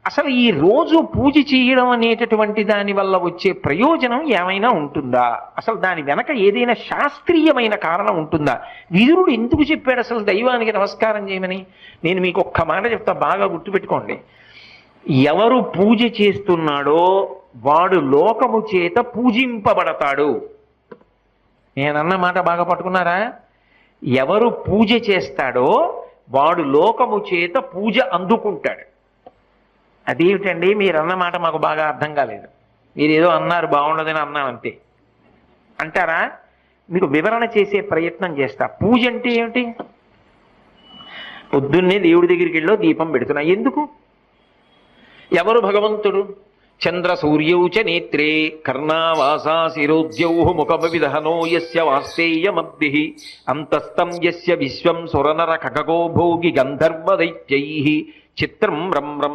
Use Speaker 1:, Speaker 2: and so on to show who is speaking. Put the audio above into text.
Speaker 1: అసలు ఈ రోజు పూజ చేయడం అనేటటువంటి దాని వల్ల వచ్చే ప్రయోజనం ఏమైనా ఉంటుందా? అసలు దాని వెనక ఏదైనా శాస్త్రీయమైన కారణం ఉంటుందా? విదురుడు ఎందుకు చెప్పాడు అసలు దైవానికి నమస్కారం చేయమని? నేను మీకు ఒక్క మాట చెప్తా, బాగా గుర్తుపెట్టుకోండి. ఎవరు పూజ చేస్తున్నాడో వాడు లోకము చేత పూజింపబడతాడు. నేనన్న మాట బాగా పట్టుకున్నారా? ఎవరు పూజ చేస్తాడో వాడు లోకము చేత పూజ అందుకుంటాడు. అదేమిటండి మీరు అన్నమాట మాకు బాగా అర్థం కాలేదు, మీరు ఏదో అన్నారు బాగుండదని అన్నాం అంతే అంటారా? మీకు వివరణ చేసే ప్రయత్నం చేస్తా. పూజ అంటే ఏమిటి? పొద్దున్నే దేవుడి దగ్గరికి వెళ్ళో దీపం పెడుతున్నా. ఎందుకు? ఎవరు భగవంతుడు? చంద్ర సూర్యౌ చ నేత్రే కర్ణావాసా శిరోద్యౌ ముఖమవిదహనో యస్య వాస్తేయమద్భిః అంతస్తం యస్య విశ్వం సురనర ఖగో భోగి గంధర్వ దైత్యైః చిత్రం రమ్యం